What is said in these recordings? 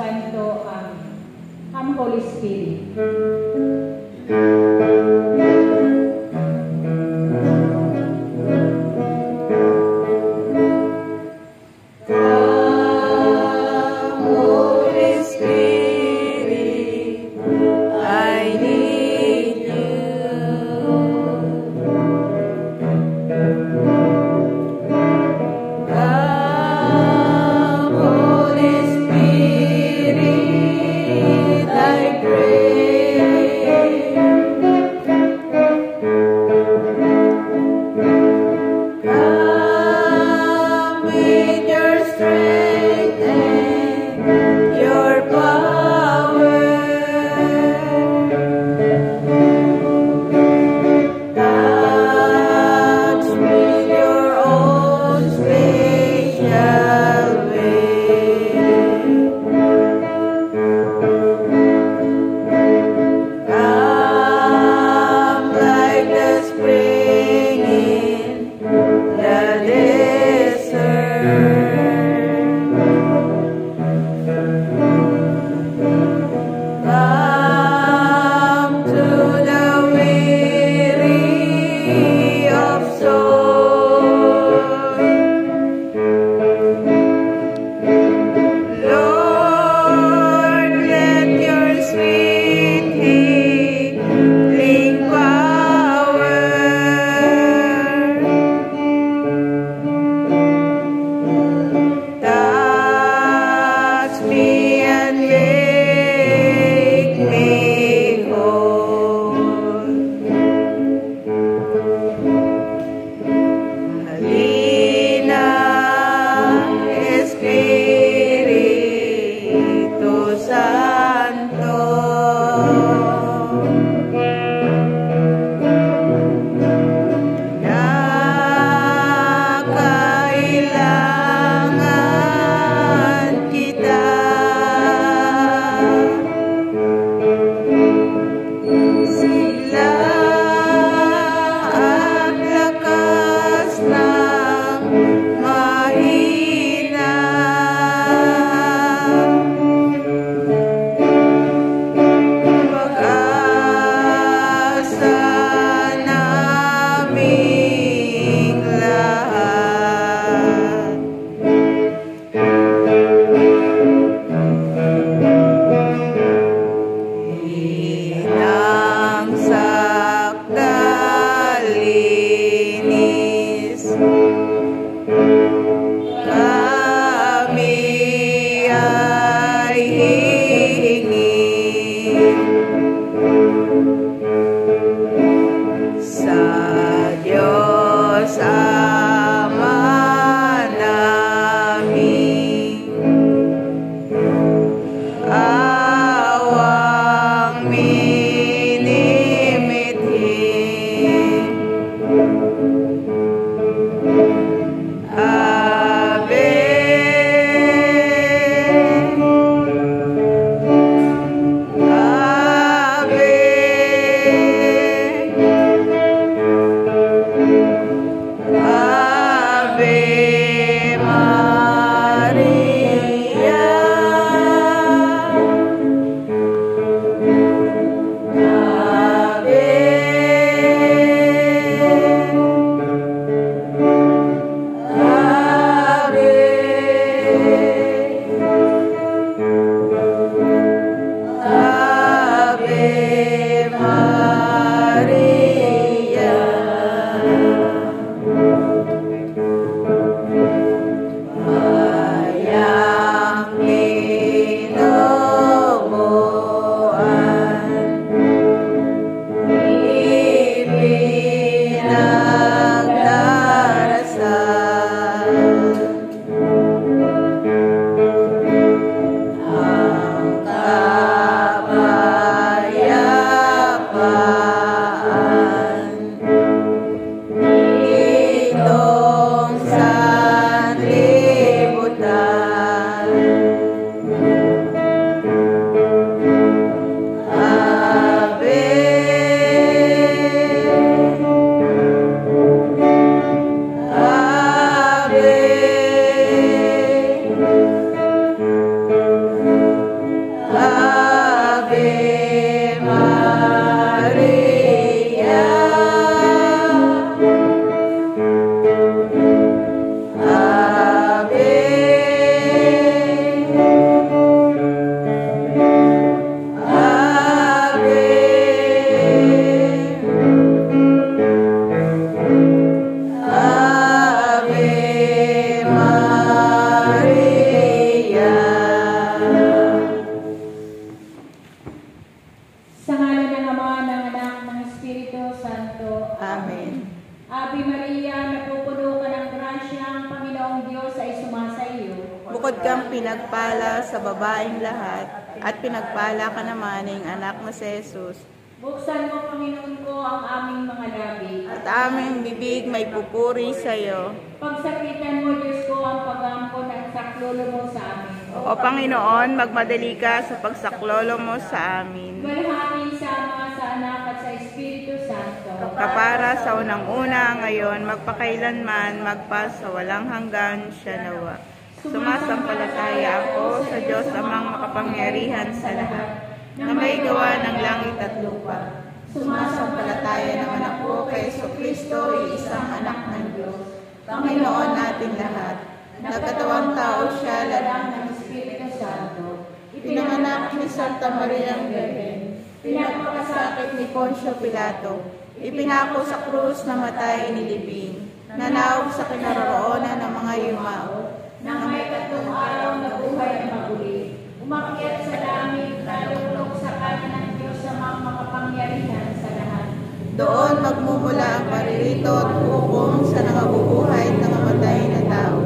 Santo. Amen. Come, Holy Spirit. I pray. kang pinagpala sa babaeng lahat, at pinagpala ka naman ng anak na si Jesus. Buksan mo, Panginoon ko, ang aming mga labi. At aming bibig may pupuri sa iyo. Pagsakitan mo, Diyos ko, ang pag-ampon at saklolo mo sa amin. O Panginoon, magmadali ka sa pagsaklolo mo sa amin. Malhati sa Ama, sa Anak at sa Espiritu Santo. Kapara sa unang-una, ngayon, magpakailanman, magpa sa walang hanggan, siya nawa. Sumasampalataya ako sa Diyos amang makapangyarihan sa lahat, na may gawa ng langit at lupa. Sumasampalataya naman ako kay Jesucristo, isang anak ng Diyos, Panginoon natin lahat. Nagkatawang tao siya, lalaki ng Espiritu Santo. Ipinanganak ni Santa Maria ang Birhen. Pinagpakasakit ni Poncio Pilato. Ipinako sa krus, namatay, inilibing. Nanawag sa kinaroroonan ng mga yumao. Nang may 3 araw na buhay na maguli. Umakyat sa langit, nalulok sa kanan ng Diyos sa mga makapangyarihan sa lahat. Doon magmumula ang paririto at hukom sa nangabubuhay at nangamatay na tao.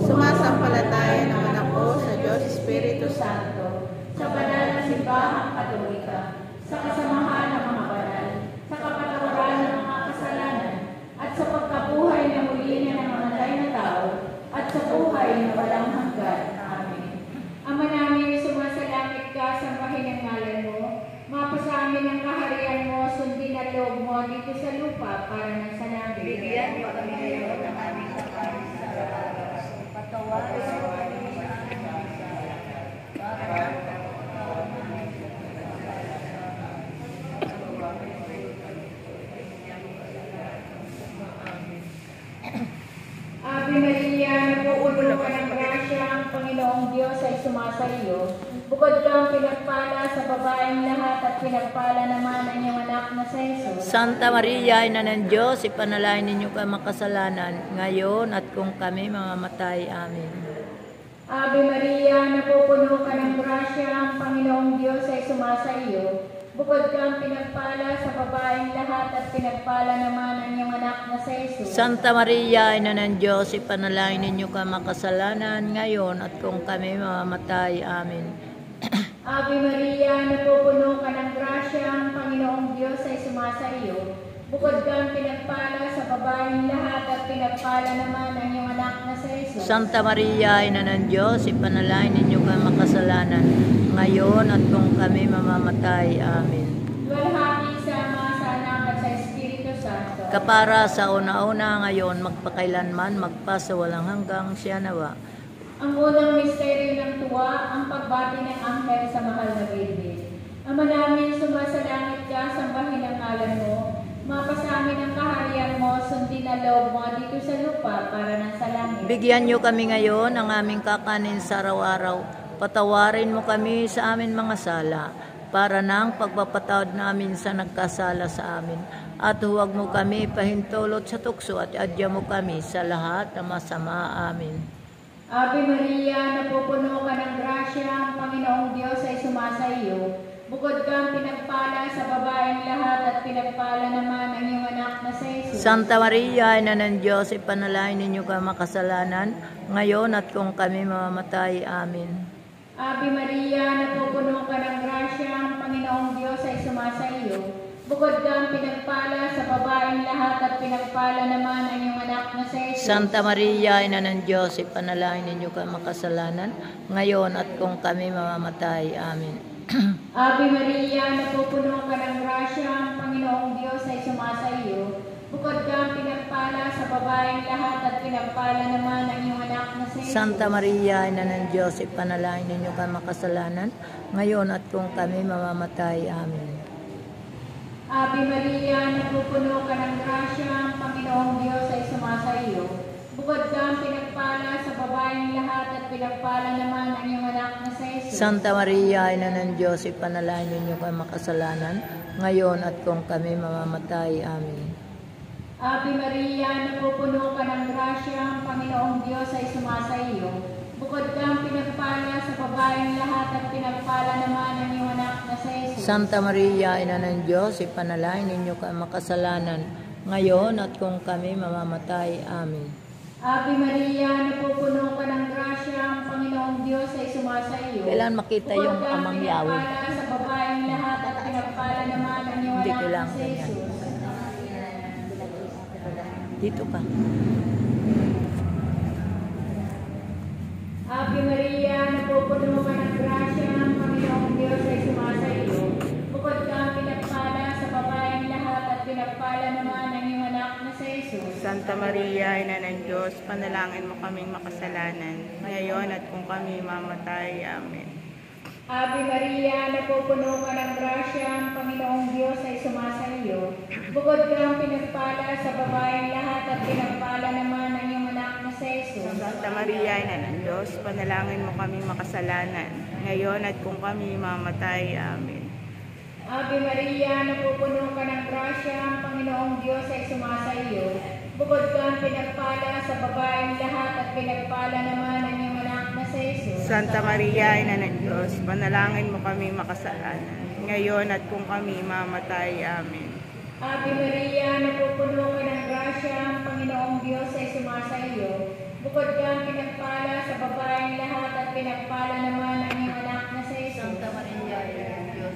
Sumasampalataya naman ako sa Diyos Espiritu Santo, sa banal na simbahang Katolika, sa kasamahan ng mga banal, sa kapatawaran ng mga kasalanan, at sa pagkabuhay na muli na nangamatay na tao, at sa buhay na walang hanggan. Amen. Ama namin, sumasalangit ka, sambahin ang ngalan mo. Mapasa amin ang kaharian mo, sundin at loob mo dito sa lupa para nang sa namin. Bigyan mo kami ngayon ng aming kakain sa araw-araw. Patawarin mo kami sa aming mga sala. Para Ave Maria, napuulo ka ng grasya, ang Panginoong Diyos ay sumasa iyo. Bukod kang pinagpala sa babaeng lahat at pinagpala naman ang iyong anak na si Jesus. Santa Maria, Ina ng Diyos, ipanalangin ninyo ka makasalanan, ngayon at kung kami mamamatay. Amen. Ave Maria, napupuno ka ng grasya, ang Panginoong Diyos ay sumasa iyo. Bukod kang pinagpala sa babaeng lahat at pinagpala naman ang iyong anak na si Jesus. Santa Maria, Ina ng Diyos, ipanalangin ninyo ka makasalanan, ngayon at kung kami mamamatay. Amen. Ave Maria, napupuno ka ng grasya, ang Panginoong Diyos ay sumasa iyo. Bukod kang pinagpala sa babaeng lahat at pinagpala naman ang iyong anak na si Jesus. Santa Maria, Ina ng Diyos, ipanalangin ninyo ka makasalanan, ngayon at kung kami mamamatay. Amen. Luwalhati sa Ama, sa Anak at sa Espiritu Santo. Kapara sa una-una, ngayon, magpakailanman, magpa sa walang hanggang, siya nawa. Ang unang misteryo ng tuwa, ang pagbati ng anghel sa mahal na Birhen. Ama namin, sumasalangit ka, sambahin ang ngalan mo. Mapasa amin ang kaharian mo, sundin na loob mo dito sa lupa para nang sa langit. Bigyan nyo kami ngayon ng aming kakanin sa araw-araw. Patawarin mo kami sa amin mga sala, para nang pagpapatawad namin sa nagkasala sa amin. At huwag mo kami pahintulot sa tukso at adya mo kami sa lahat na masama. Amen. Ave Maria, napupuno ka ng grasya, ang Panginoong Diyos ay sumasa iyo. Bukod kang pinagpala sa babaeng lahat at pinagpala naman ang iyong anak na si Jesus. Santa Maria, Ina ng Diyos, ipanalangin ninyo ka makasalanan, ngayon at kung kami mamamatay. Amen. Ave Maria, napupuno ka ng grasya, ang Panginoong Diyos ay sumasa iyo. Bukod kang pinagpala sa babaeng lahat at pinagpala naman ang iyong anak na si Jesus. Santa Maria, Ina ng Diyos, ipanalangin ninyo ka makasalanan, ngayon at kung kami mamamatay. Amen. Ave Maria, napupuno ka ng grasya, ang Panginoong Diyos ay sumasa iyo. Bukod kang pinagpala sa babaeng lahat at pinagpala naman ang iyong anak na si Jesus. Santa Maria, Ina ng Diyos, ipanalangin ninyo ka makasalanan, ngayon at kung kami mamamatay. Amen. Ave Maria, napupuno ka ng grasya, ang Panginoong Diyos ay sumasa iyo. Bukod kang pinagpala sa babaeng lahat at pinagpala naman ang iyong anak na si Jesus. Santa Maria, Ina ng Diyos, ipanalangin ninyo ka makasalanan, ngayon at kung kami mamamatay. Amen. Ave Maria, napupuno ka ng grasya, ang Panginoong Diyos ay sumasa iyo. Bukod kang pinagpala sa babaeng lahat at pinagpala naman ang iyong anak na si Jesus. Santa Maria, Ina ng Diyos, ipanalangin ninyo ka makasalanan, ngayon at kung kami mamamatay. Amen. Ave Maria, napupuno ka ng grasya, ang Panginoong Diyos ay sumasa iyo. Kailangan makita yung Bukod kang Amang Yahweh. pinagpala sa babaeng lahat at pinagpala naman ang iyong Hindi anak na kailangan si ganyan. Jesus. Dito ka. Ave Maria, napupuno ka ng grasya, ang Panginoong Diyos ay sumasa iyo. Bukod kang pinagpala sa babaeng lahat at pinagpala naman ang iyong anak na si Jesus. Santa Maria, Ina ng Diyos, panalangin mo kaming makasalanan, ngayon at kung kami mamatay. Amen. Ave Maria, napupuno ka ng grasya, ang Panginoong Diyos ay sumasa iyo. Bukod kang pinagpala sa babaeng lahat at pinagpala naman ang iyong anak na si Jesus. Santa Maria, Ina ng Diyos, panalangin mo kaming makasalanan, ngayon at kung kami mamatay. Amen. Ave Maria, napupuno ka ng grasya, ang Panginoong Diyos ay sumasa iyo. Bukod kang pinagpala sa babaeng lahat at pinagpala naman ang iyong anak na si Jesus. Santa Maria, Ina ng Diyos, panalangin mo kaming makasalanan, ngayon at kung kami mamatay. Amen. Ave Maria, napupuno ka ng grasya, ang Panginoong Diyos ay sumasa iyo. Bukod kang pinagpala sa babaeng lahat at pinagpala naman ang iyong anak na si Jesus. Santa Maria, Ina ng Diyos,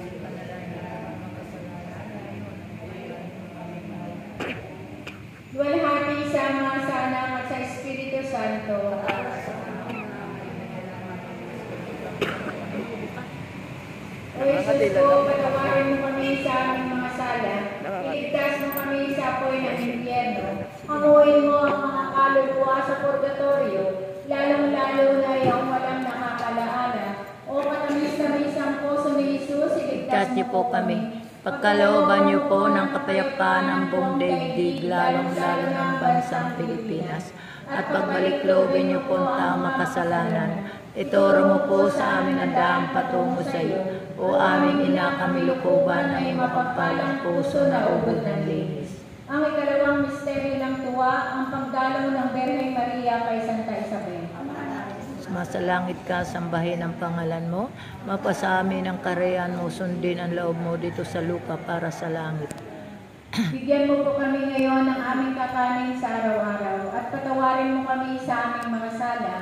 luwalhati sa Ama, sa Anak at sa Espiritu Santo. O Jesus ko, patawarin mo kami sa aming mga sala. Iligtas mo kami sa apoy ng impyerno. Hanguin mo ang mga kaluluwa sa purgatorio, lalong-lalo na yung walang nakakalaala. O katamis-tamis ang puso ni Jesus, iligtas Iligtas niyo mo po kami. Pagkalooban niyo po ng kapayapaan ng buong daigdig, lalong-lalo ng bansang Pilipinas. At pagbalik-loobin niyo po ang taong makasalanan. Ituro mo po sa amin ang daang patungo sa iyo. O aming ina, kami lukuban ng iyong mapagpalang puso na ubod ng linis. Ang ikalawang misteryo ng tuwa, ang pagdalaw ng Birheng Maria kay Santa Isabel. Sumasalangit ka, sambahin ang pangalan mo. Mapasa amin ang karehan mo, sundin ang loob mo dito sa lupa para sa langit. Bigyan mo po kami ngayon ng aming kakanin sa araw-araw at patawarin mo kami sa aming mga sala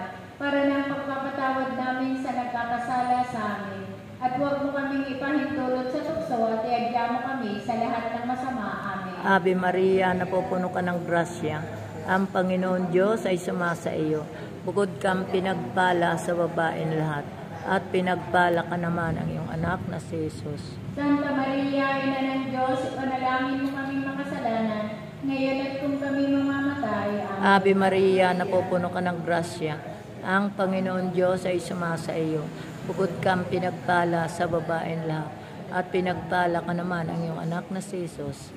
para ng pagpapatawad namin sa nagkakasala sa amin. At huwag mo kaming ipahintulot sa tukso at iagya mo kami sa lahat ng masama. Amen. Ave Maria, napupuno ka ng grasya. Ang Panginoon Diyos ay sumasa iyo. Bukod kang pinagpala sa babaeng lahat, at pinagpala ka naman ang iyong anak na si Jesus. Santa Maria, Ina ng Diyos, ipanalangin mo kaming makasalanan, ngayon at kung kami mamamatay. Amen. Ave Maria, napupuno ka ng grasya. Ang Panginoon Diyos ay sumasa iyo. Bukod kang pinagpala sa babaeng lahat, at pinagpala ka naman ang iyong anak na si Jesus.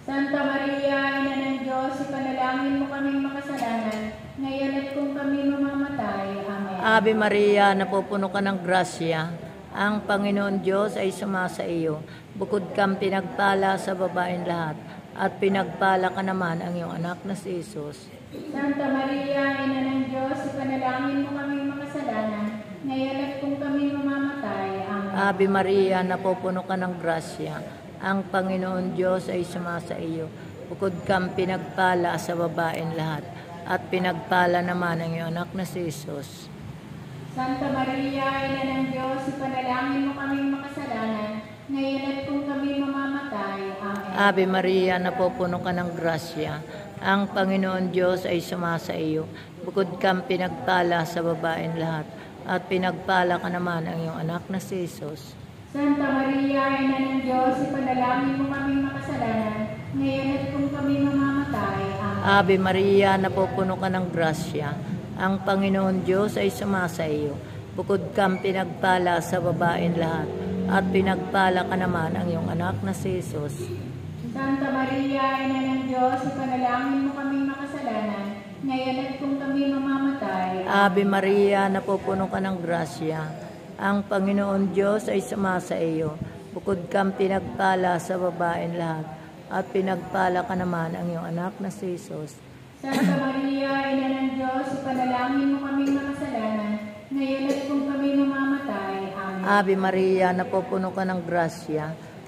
Santa Maria, Ina ng Diyos, ipanalangin mo kaming makasalanan, ngayon at kung kami mamamatay. Amen. Ave Maria, napupuno ka ng grasya. Ang Panginoon Diyos ay sumasa iyo. Bukod kang pinagpala sa babaeng lahat, at pinagpala ka naman ang iyong anak na si Jesus. Santa Maria, Ina ng Diyos, ipanalangin mo kaming makasalanan, ngayon at kung kami mamamatay. Amen. Ave Maria, napupuno ka ng grasya. Ang Panginoon Diyos ay sumasa iyo. Bukod kang pinagpala sa babaeng lahat, at pinagpala naman ang iyong anak na si Jesus. Santa Maria, Ina ng Diyos, ipanalangin mo kaming makasalanan, ngayon at kung kami mamamatay. Amen. Ave Maria, napupuno ka ng grasya. Ang Panginoon Diyos ay sumasa iyo. Bukod kang pinagpala sa babaeng lahat, at pinagpala ka naman ang iyong anak na si Jesus. Santa Maria, Ina ng Diyos, ipanalangin mo kaming makasalanan, ngayon at kung kami mamamatay. Amen. Ave Maria, napupuno ka ng grasya. Ang Panginoon Diyos ay sumasa iyo. Bukod kang pinagpala sa babaeng lahat, at pinagpala ka naman ang iyong anak na si Jesus. Santa Maria, Ina ng Diyos, ipanalangin mo kaming makasalanan, ngayon at kung kami mamamatay. Ave Maria, napupuno ka ng grasya. Ang Panginoon Diyos ay sumasa iyo. Bukod kang pinagpala sa babaeng lahat, at pinagpala ka naman ang iyong anak na si Jesus. Santa Maria, Ina ng Diyos, ipanalangin mo kaming makasalanan, ngayon at kung kami mamamatay. Amen. Ave Maria, napupuno ka ng grasya.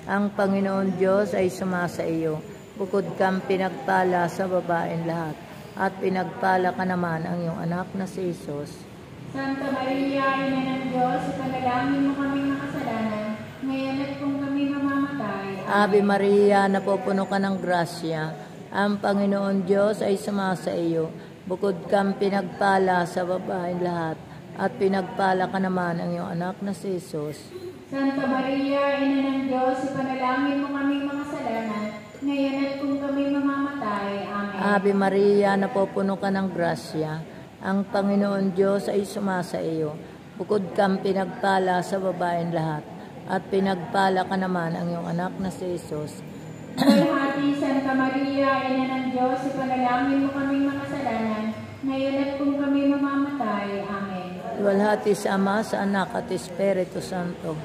Ang Panginoon Diyos ay sumasa iyo. Bukod kang pinagpala sa babaeng lahat, at pinagpala ka naman ang iyong anak na si Jesus. Santa Maria, Ina ng Diyos, ipanalangin mo kaming makasalanan, ngayon at kung kami mamamatay. Ave Maria, napupuno ka ng grasya. Ang Panginoon Diyos ay sumasa iyo. Bukod kang pinagpala sa babaeng lahat, at pinagpala ka naman ang iyong anak na si Jesus. Santa Maria, Ina ng Diyos, ipanalangin mo kaming makasalanan, ngayon at kung kami mamamatay. Amen. Ave Maria, napupuno ka ng grasya. Ang Panginoon Diyos ay sumasa iyo. Bukod kang pinagpala sa babaeng lahat, at pinagpala ka naman ang iyong anak na si Jesus. Walhati Santa Maria, Ina ng Diyos, ipanalangin mo kaming makasalanan, ngayon at kung kami mamamatay. Amen. Luwalhati sa Ama, sa Anak, at Espiritu Santo.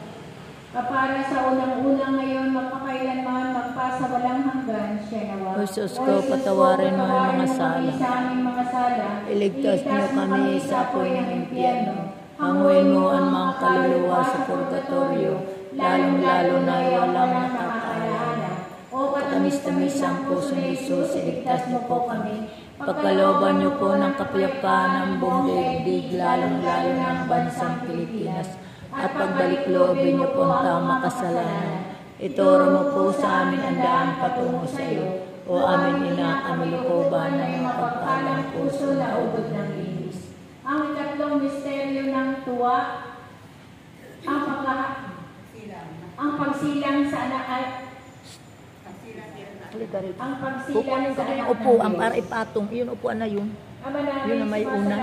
Kapara sa unang-unang ngayon, magpakailanman, magpasawalang hanggan, siya nawa. O Jesus ko, patawarin mo ang mga sala. Sa aming mga sala. Iligtas niyo kami sa apoy ng impyerno. Hanguin mo ang mga kaluluwa sa purgatorio, lalong-lalo na walang nakakaalaala. O katamis-tamis ang puso ni Jesus, iligtas niyo po kami. Pagkalooban niyo po ng kapayapaan ng buong daigdig, lalong-lalo ng bansang Pilipinas. At pagbalik loobin niyo po ang taong makasalanan. Ituro mo po sa amin ang daan patungo sa iyo. O amin ina, amilukoban ng mga pagpalang puso na ubod ng linis. Ang ikatlong misteryo ng tuwa, ang pagsilang sa anak ay ang pagsilang sa anak upuan para ipatong. Yun upuan na yun. Ama namin, Yun na may unan.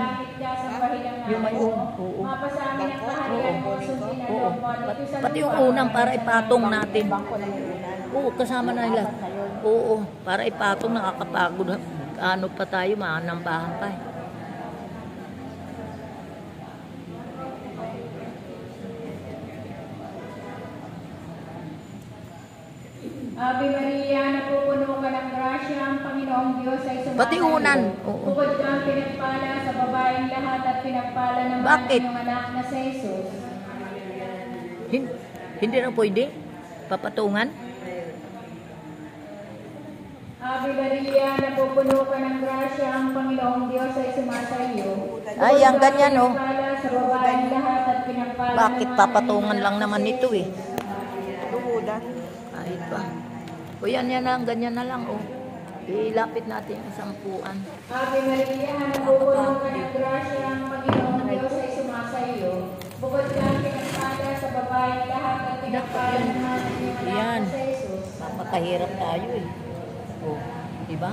Yung may unan. Oo. Mapasamin ang kaharian mo, sundin ang loob mo, at itusan Pati mo yung ang unang para ipatong natin. Bangko na may unan. Oo, kasama na nila. Oo, para ipatong, nakakapagod. Ano pa tayo, manambahan pa eh. Ave Maria, napupuno ka ng grasya, ang Panginoong Diyos ay sumasayo. Pati unan. Oo. Bukod kang pinagpala sa babaeng lahat at pinagpala naman Bakit? ang iyong anak na si Jesus. Hindi na pwede? Papatungan? Ave Maria, napupuno ka ng grasya, ang Panginoong Diyos ay sumasayo. Ay, ang ganyan, oh. Pinagpala sa babaeng lahat at pinagpala Bakit naman papatungan lang naman ito eh? Luhudan. Ay pa. O yan lang, ganyan na lang oh. Ilapit natin ang sampuan. Ave Maria, napupuno ka ng grasya, ang Panginoong Diyos ay sumasayo. Bukod kang pinagpala sa babaeng lahat at pinagpala naman ang iyong anak Yan. na si Jesus. Papakahirap tayo eh. Oh, diba?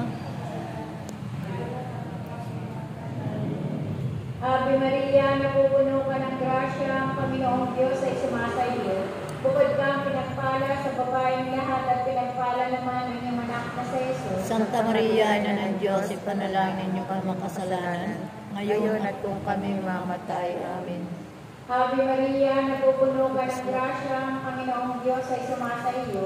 Ave Maria, napupuno ka ng grasya, ang Panginoong Diyos ay sumasayo. Bukod kang pinagpala sa babaeng lahat at pinagpala naman ang iyong anak na si Jesus. Santa Maria, Ina ng Diyos, ipanalangin niyo kami makasalanan, ngayon at kung kami mamatay. Amen. Ave Maria, napupuno ka ng grasya, ang Panginoong Diyos ay sumasayo.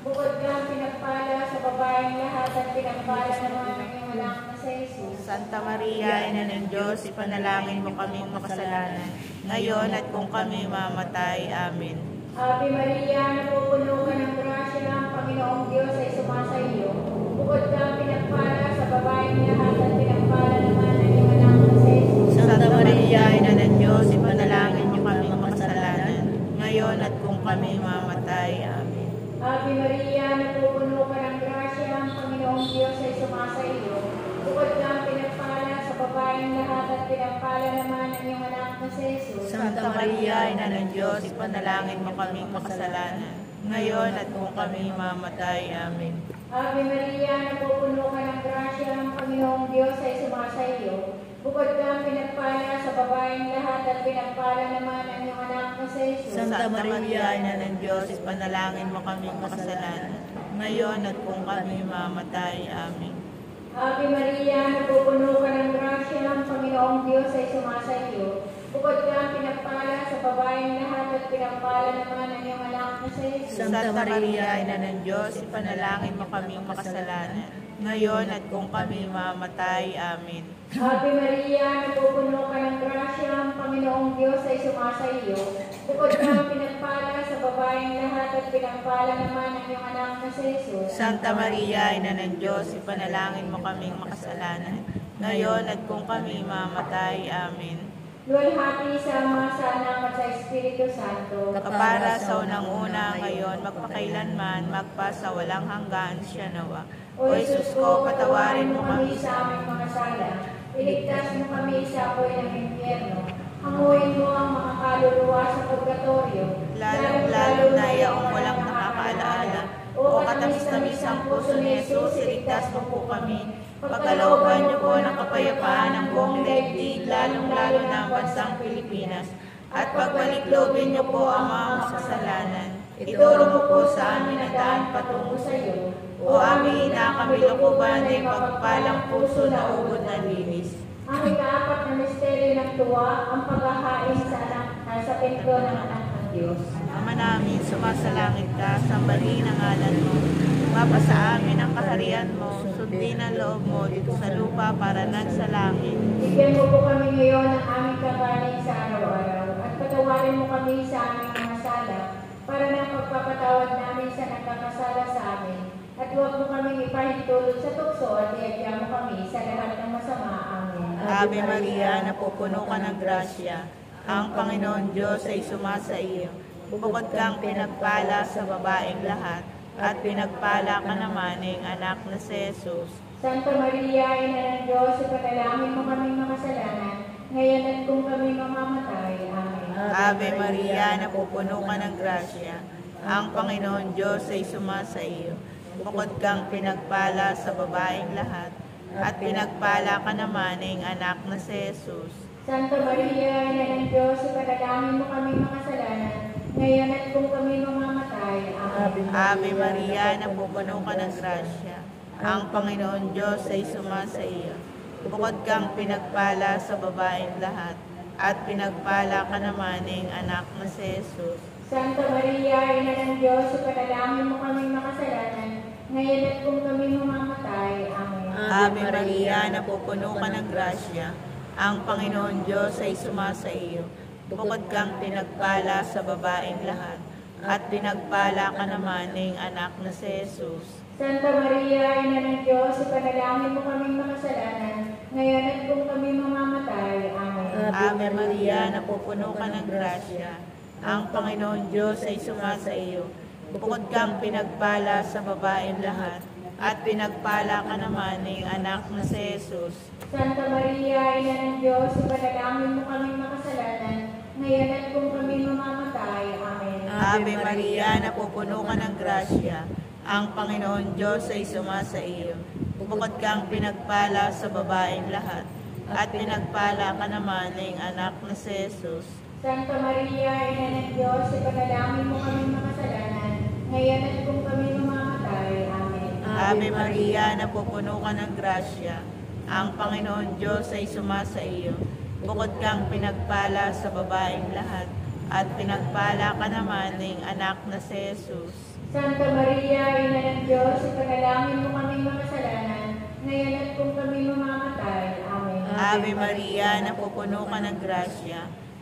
Bukod kang pinagpala sa babaeng lahat at pinagpala naman ang iyong anak na si Jesus. Santa Maria, Ina ng Diyos, ipanalangin mo kaming makasalanan, ngayon at kung kami mamatay. Amen. Ave Maria, napupuno ka ng grasya, ang Panginoong Diyos ay sumasayo. Bukod kang pinagpala sa babaeng lahat at pinagpala naman ang iyong anak na si Jesus. Santa Maria, Ina ng Diyos, ipanalangin mo kaming makasalanan, ngayon at kung kami mamatay. Amen. Ave Maria, napupuno ka ng grasya, ang Panginoong Diyos ay sumasayo. Bukod kang pinagpala sa babaeng lahat at pinagpala naman ang iyong anak na si Jesus. Santa Maria, Ina ng Diyos, ipanalangin mo kaming makasalanan, ngayon at kung kami mamatay. Amen. Ave Maria, napupuno ka ng grasya, ang Panginoong Diyos ay sumasayo. Bukod kang pinagpala sa babaeng lahat at pinagpala naman ang iyong anak na si Jesus. Santa Maria, Ina ng Diyos, ipanalangin mo kaming makasalanan, ngayon at kung kami mamatay. Amen. Ave Maria, napupuno ka ng grasya, ang Panginoong Diyos ay sumasayo. Bukod kang pinagpala sa babaeng lahat at pinagpala naman ang iyong anak na si Jesus. Santa Maria, Ina ng Diyos, ipanalangin mo kaming makasalanan, ngayon at kung kami mamatay. Amen. Ave Maria, napupuno ka ng grasya, ang Panginoong Diyos ay sumasayo. Bukod kang pinagpala sa babaeng lahat at pinagpala naman ang iyong anak na si Jesus. Santa Maria, Ina ng Diyos, ipanalangin mo kaming makasalanan, ngayon at kung kami mamatay. Amen. Luwalhati sa Ama, sa Anak at sa Espiritu Santo. Kapara sa unang-una, ngayon, magpakailanman, magpasawalang hanggan siya nawa. O Jesus ko, patawarin mo kami sa aming mga sala. Iligtas mo kami sa apoy ng impyerno. Hanguin mo ang mga kaluluwa sa purgatorio, Lalong-lalo na yaong walang nakakaalaala. O katamis-tamis ang puso ni Jesus, iligtas mo po kami. Pagkalooban niyo po ng kapayapaan ng buong daigdig, lalong-lalo na ang bansang Pilipinas. At pagbalik-lobin niyo po ang mga makasalanan. Ituro mo po sa amin ang daan patungo sa iyo. O aming inakamilokoban ay pagpalang puso na ubod na linis. Ang ikaapat na misteryo ng tuwa, ang paghahain sa templo ng anak ng Diyos. Ama namin, sumasalangit ka, sambahin ang ngalan mo. Mapasa amin ang kaharian mo, sundin ang loob mo dito sa lupa para nan sa langit. Bigyan mo po kami ngayon ng aming kakanin sa araw-araw at patawarin mo kami sa aming mga sala para nang pagpapatawad namin sa nagkakasala sa amin. At huwag mo kami ipahintulot sa tukso at iagya mo kami sa lahat ng masama. Amen. Ave Maria, napupuno ka ng grasya. Ang Panginoon Diyos ay sumasa iyo. Bukod kang pinagpala sa babaeng lahat, at pinagpala ka naman ng anak na si Jesus. Santa Maria, Ina ng Diyos, ipanalangin mo kaming makasalanan, ngayon at kung kami mamamatay. Amen. Ave Maria, napupuno ka ng grasya. Ang Panginoon Diyos ay sumasa iyo. Bukod kang pinagpala sa babaeng lahat, at pinagpala ka naman ng anak na si Jesus. Santa Maria, Ina ng Diyos, ipanalangin mo kaming makasalanan, ngayon at kung kami mamamatay. Amen. Ave Maria, napupuno ka ng grasya. Ang Panginoon Diyos ay sumasa iyo. Bukod kang pinagpala sa babaeng lahat, at pinagpala ka naman ng anak na si Jesus. Santa Maria, Ina ng Diyos, ipanalangin mo kaming makasalanan, ngayon at kung kami mamamatay. Amen. Ave Maria, napupuno ka ng grasya. Ang Panginoon Diyos ay sumasa iyo. Bukod kang pinagpala sa babaeng lahat, at pinagpala ka naman ng anak na si Jesus. Santa Maria, Ina ng Diyos, ipanalangin mo kaming makasalanan, ngayon at kung kami mamamatay. Amen. Ave Maria, napupuno ka ng grasya. Ang Panginoon Diyos ay sumasa iyo. Bukod kang pinagpala sa babaeng lahat, at pinagpala ka naman ng anak na si Jesus. Santa Maria, Ina ng Diyos, ipanalangin mo kaming makasalanan, ngayon at kung kami mamamatay. Amen. Ave Maria, napupuno ka ng grasya. Ang Panginoon Diyos ay sumasa iyo. Bukod kang pinagpala sa babaeng lahat, at pinagpala ka naman ng anak na si Jesus. Santa Maria, Ina ng Diyos, ipanalangin mo kaming makasalanan, ngayon at kung kami mamamatay. Amen. Ave Maria, napupuno ka ng grasya. Ang Panginoon Diyos ay sumasa iyo. Bukod kang pinagpala sa babaeng lahat, at pinagpala ka naman ng anak na si Jesus. Santa Maria, Ina ng Diyos, ipanalangin mo kaming makasalanan, ngayon at kung kami mamamatay. Amen. Ave Maria, napupuno ka ng grasya.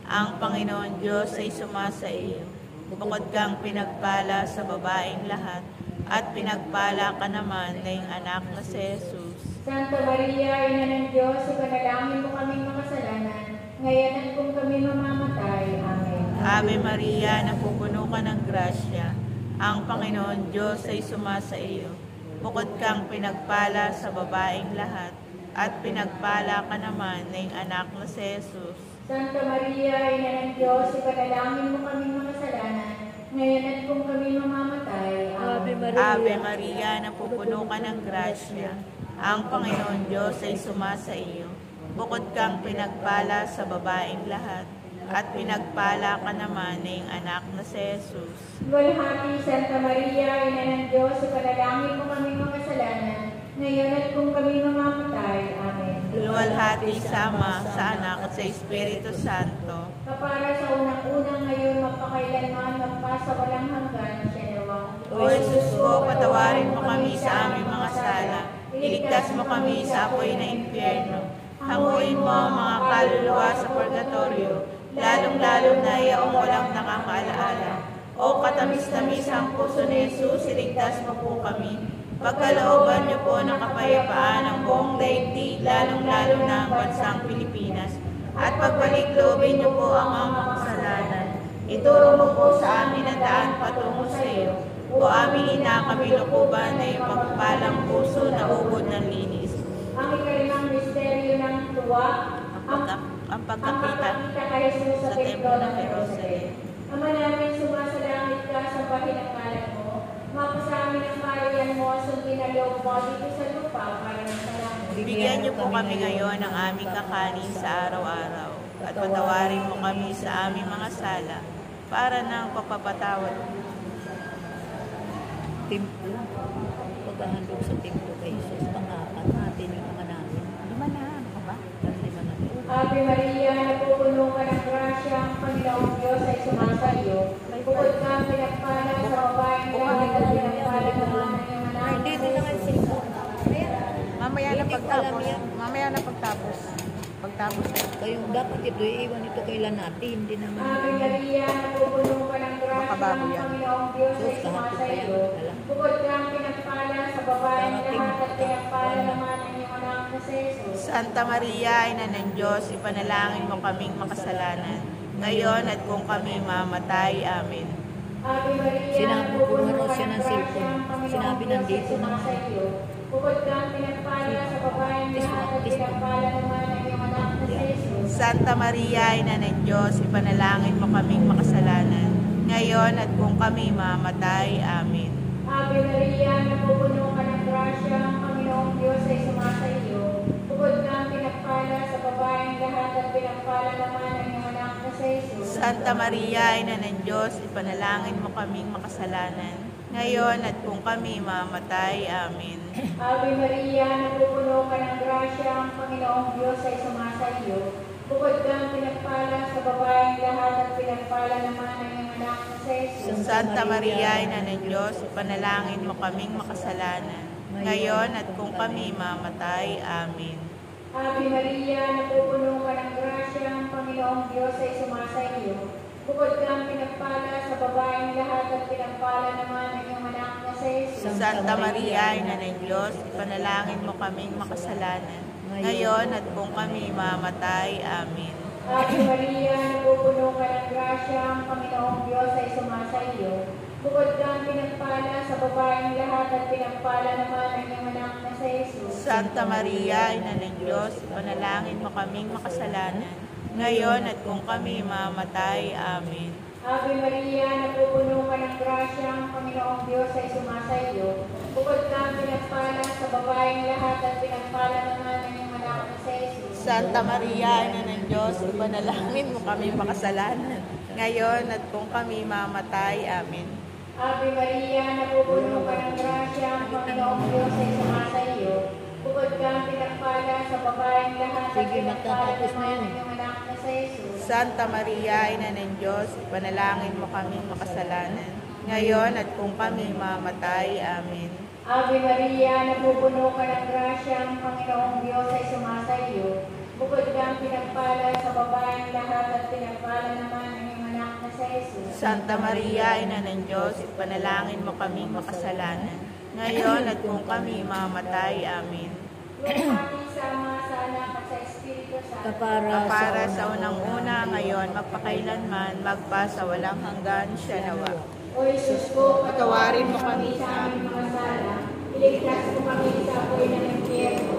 Ang Panginoon Diyos ay sumasa iyo. Bukod kang pinagpala sa babaeng lahat, at pinagpala ka naman ng anak na si Jesus. Santa Maria, Ina ng Diyos, ipanalangin mo kaming makasalanan, ngayon at kung kami mamamatay. Amen. Ave Maria, napupuno ka ng grasya. Ang Panginoon Diyos ay sumasa iyo. Bukod kang pinagpala sa babaeng lahat, at pinagpala ka naman ng anak na si Jesus. Santa Maria, Ina ng Diyos, ipanalangin mo kaming makasalanan, ngayon at kung kami mamamatay. Amen. Ave Maria, napupuno ka ng grasya. Ang Panginoon Diyos ay sumasa iyo. Bukod kang pinagpala sa babaeng lahat, at pinagpala ka naman ng anak na si Jesus. Luwalhati, Santa Maria, Ina ng Diyos, ipanalangin mo kaming makasalanan, ngayon at kung kami mamamatay. Amen. Luwalhati sa Ama, sa Anak, at sa Espiritu Santo. Kapara sa unang-unang ngayon, magpakailanman, magpasawalang hanggan, siya nawa. O Jesus ko, patawarin mo kami sa aming mga sala. Iligtas mo kami sa apoy na impyerno. Hanguin mo ang mga kaluluwa sa purgatorio, lalong-lalo na yaong walang nakakaalaala. O katamis-tamis ang puso ni Jesus, iligtas mo po kami. Pagkalooban niyo po ng kapayapaan ang buong daigdig, lalong-lalo na ang bansang Pilipinas. At pagbalik-loobin niyo po ang mga kasalanan. Ituro mo po sa amin ang daan patungo sa iyo. O aming ina, kabilukuban na iyong pagpapalang puso na ubod ng linis. Ang ikalimang misteryo ng tuwa, Ang pagkakita kay Jesus sa templo ng Jerusalem. Ama namin, sumasalangit ka sa bahin ng ngalan mo. Mapasa amin ang kaharian mo, sundin ang loob mo dito sa lupa para ng salamat. Bigyan niyo po kami ngayon ng aming kakanin sa araw-araw. At patawarin mo kami sa aming mga sala para ng pagpapatawad. Templo. Paghahandog sa templo kay Jesus. Pangapat natin yung mga namin. 5 na. Ano ka ba? 5 na. Ave Maria, napupuno ka ng grasya, ang Panginoong Diyos ay sumasa iyo. Bukod ka ang pinagpala sa babaeng lahat at pinagpala naman ang iyong anak. Dito na kasi ito. Mamaya na pagtapos. Kayong dapat ito, iiwan ito kailan natin. Hindi naman. Ave Maria, napupuno ka ng grasya, Makabago ang yan. Panginoong Diyos ay sumasa iyo. Bukod ka ang pinagpala sa babaeng lahat at pinagpala naman ang iyong anak na si Jesus. Santa Maria, Ina ng Diyos, ipanalangin mo kaming makasalanan. Ngayon at kung kami mamatay. Amen. Ave Maria, Sinabi ko napupuno nga raw ka siya ng ng grasya, cellphone. ang Panginoong Sinabi Diyos ay nandito na. sumasa iyo. Bukod ka ang pinagpala sa babaeng lahat at pinagpala naman ang iyong anak na si Jesus. Santa Maria, Ina ng Diyos, ipanalangin mo kaming makasalanan. Ngayon at kung kami mamatay. Amen. Ave Maria, napupuno ka ng grasya, ang Panginoong Diyos ay sumasa iyo. Bukod ka ang pinagpala sa babaeng lahat at pinagpala naman ang iyong anak na si Jesus. Santa Maria, Ina ng Diyos, ipanalangin mo kaming makasalanan. Ngayon at kung kami mamatay. Amen. Ave Maria, napupuno ka ng grasya, ang Panginoong Diyos ay sumasa iyo. Bukod ka ang pinagpala sa babaeng lahat at pinagpala naman ang iyong anak na si Jesus. Santa Maria, Ina ng Diyos, ipanalangin mo kaming makasalanan. Ngayon at kung kami mamatay. Amen. Ave Maria, napupuno ka ng grasya, ang Panginoong Diyos ay sumasa iyo. Bukod ka ang pinagpala sa babaeng lahat at pinagpala naman ang iyong anak na si Jesus. Santa Maria, Ina ng Diyos, ipanalangin mo kaming makasalanan. Ngayon at kung kami mamatay. Amen. Ave Maria, napupuno ka ng grasya, ang Panginoong Diyos ay sumasa iyo. Bukod ka ang pinagpala sa babaeng lahat at pinagpala naman ang iyong anak na si Jesus. Santa Maria, Ina ng Diyos, ipanalangin mo kaming makasalanan. Ngayon at kung kami mamatay. Amen. Ave Maria, napupuno ka ng grasya, ang Panginoong Diyos ay sumasa iyo. Bukod ka ang pinagpala sa babaeng lahat at pinagpala naman ang iyong anak na si Jesus. Santa Maria, Ina ng Diyos, ipanalangin mo kaming makasalanan. Ngayon at kung kami mamatay. Amen. Ave Maria, napupuno ka ng grasya, ang Panginoong Diyos ay sumasa iyo. Bukod ka ang pinagpala sa babaeng lahat at Sige, pinagpala magtatapos na naman yan. ang iyong anak na si Jesus. Santa Maria, Ina ng Diyos, ipanalangin mo kaming makasalanan. Ngayon at kung kami mamatay. Amen. Ave Maria, napupuno ka ng grasya, ang Panginoong Diyos ay sumasa iyo. Bukod ka ang pinagpala sa babaeng lahat at pinagpala naman ang iyong anak na si Jesus. Santa Maria, Ina ng Diyos, ipanalangin mo kaming makasalanan. Ngayon at kung kami mamatay. Amen. Lumaki sama sa anak at sa Espiritu Santo. Para sa unang-una, ngayon, magpakailanman, magpa sa walang hanggan. Siya nawa. O Jesus ko, Patawarin mo kami sa aming mga sala. Iligtas mo kami sa apoy ng impyerno.